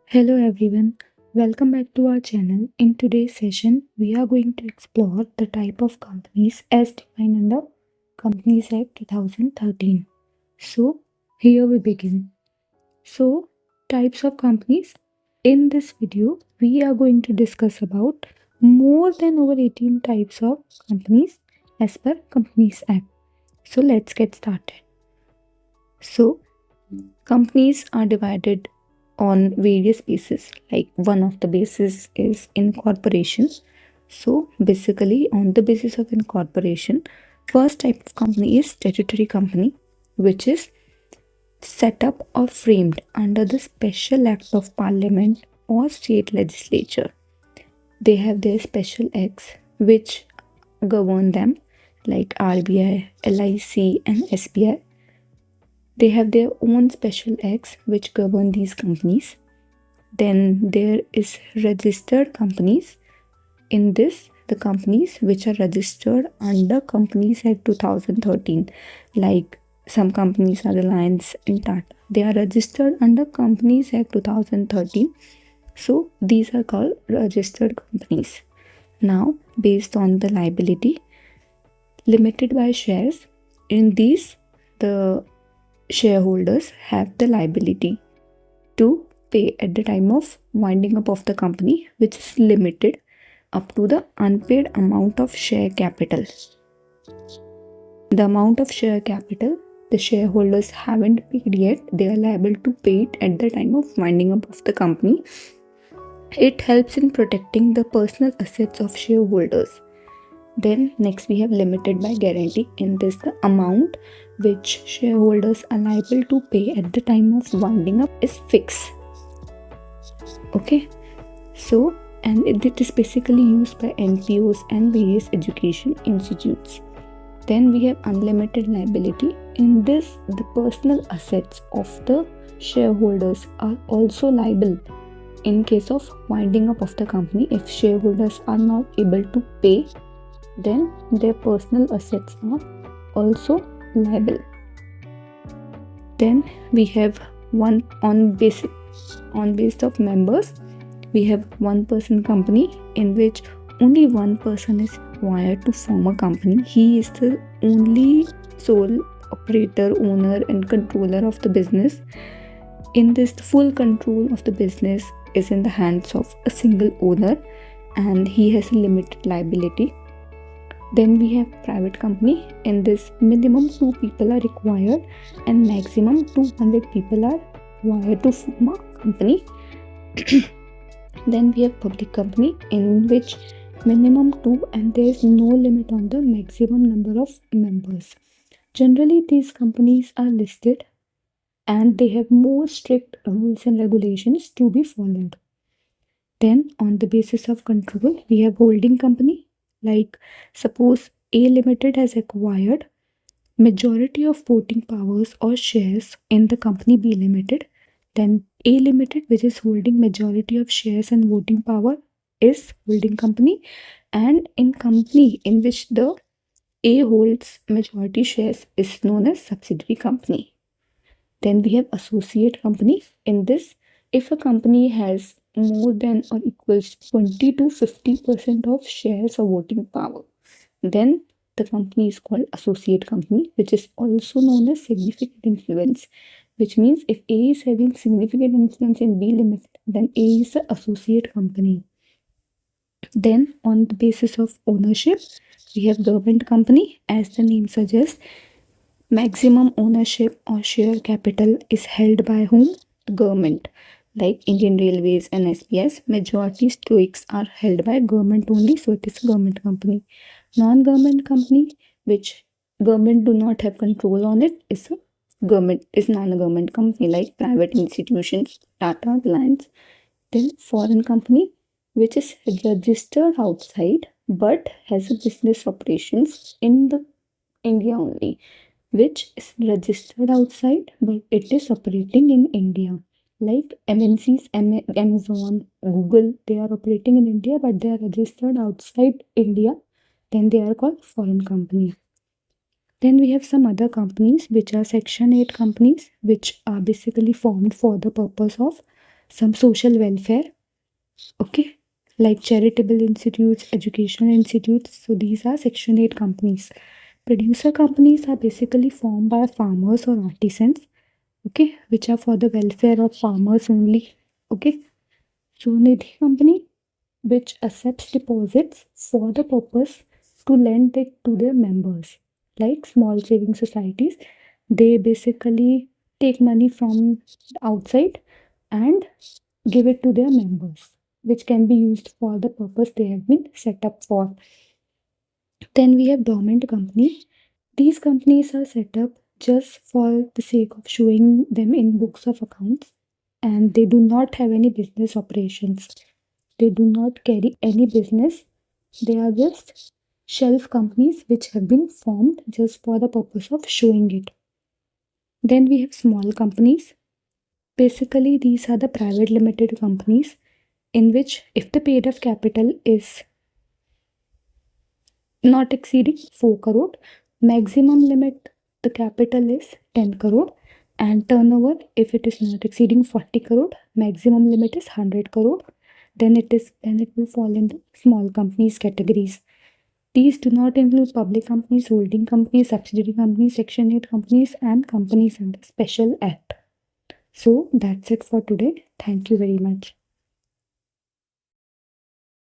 Hello everyone, welcome back to our channel. In today's session, we are going to explore the type of companies as defined under Companies Act 2013. So, here we begin. So, types of companies. In this video, we are going to discuss about more than over 18 types of companies as per Companies Act. So, let's get started. So, companies are divided on various bases. Like one of the bases is incorporation. So basically on the basis of incorporation, first type of company is statutory company, which is set up or framed under the special act of parliament or state legislature. They have their special acts which govern them, like RBI, LIC and SBI. They have their own special acts which govern these companies. Then there is registered companies. In this, the companies which are registered under Companies Act 2013, like some companies are Reliance and Tata, they are registered under Companies Act 2013. So these are called registered companies. Now, based on the liability limited by shares, in these the shareholders have the liability to pay at the time of winding up of the company, which is limited up to the unpaid amount of share capital. The amount of share capital the shareholders haven't paid yet, they are liable to pay it at the time of winding up of the company. It helps in protecting the personal assets of shareholders. Then next we have limited by guarantee. In this, the amount which shareholders are liable to pay at the time of winding up is fixed. Okay, so and it is basically used by NPOs and various education institutes. Then we have unlimited liability. In this, the personal assets of the shareholders are also liable in case of winding up of the company. If shareholders are not able to pay, then their personal assets are also liable. Then we have one on based of members. We have one person company in which only one person is required to form a company. He is the only sole operator, owner and controller of the business. In this, the full control of the business is in the hands of a single owner and he has a limited liability. Then we have private company. In this, minimum 2 people are required and maximum 200 people are required to form a company. Then we have public company, in which minimum 2 and there is no limit on the maximum number of members. Generally, these companies are listed and they have more strict rules and regulations to be followed. Then on the basis of control, we have holding company. Like suppose A Limited has acquired majority of voting powers or shares in the company B Limited, then A Limited, which is holding majority of shares and voting power, is holding company, and in company in which the A holds majority shares is known as subsidiary company. Then we have associate company. In this, if a company has more than or equals 20 to 50% of shares or voting power, then the company is called associate company, which is also known as significant influence, which means if A is having significant influence in B Limited, then A is the associate company. Then on the basis of ownership, we have government company. As the name suggests, maximum ownership or share capital is held by whom? The government. Like Indian Railways and SBS, majority stakes are held by government only, so it is a government company. Non-government company, which government do not have control on it, is non-government company, like private institutions, Tata, Reliance. Then foreign company, which is registered outside but has a business operations in the India only, which is registered outside but it is operating in India. Like MNCs, Amazon, Google, they are operating in India but they are registered outside India, then they are called foreign company. Then we have some other companies which are Section 8 companies, which are basically formed for the purpose of some social welfare, okay, like charitable institutes, educational institutes. So these are Section 8 companies. Producer companies are basically formed by farmers or artisans, okay, which are for the welfare of farmers only, okay. So Nidhi company, which accepts deposits for the purpose to lend it to their members, like small saving societies. They basically take money from outside and give it to their members, which can be used for the purpose they have been set up for. Then we have dormant company. These companies are set up just for the sake of showing them in books of accounts, and they do not have any business operations. They do not carry any business. They are just shelf companies which have been formed just for the purpose of showing it. Then we have small companies. Basically, these are the private limited companies in which if the paid up capital is not exceeding 4 crore, maximum limit the capital is 10 crore, and turnover, if it is not exceeding 40 crore, maximum limit is 100 crore, then it will fall in the small companies categories. These do not include public companies, holding companies, subsidiary companies, Section 8 companies, and companies under Special Act. So that's it for today. Thank you very much.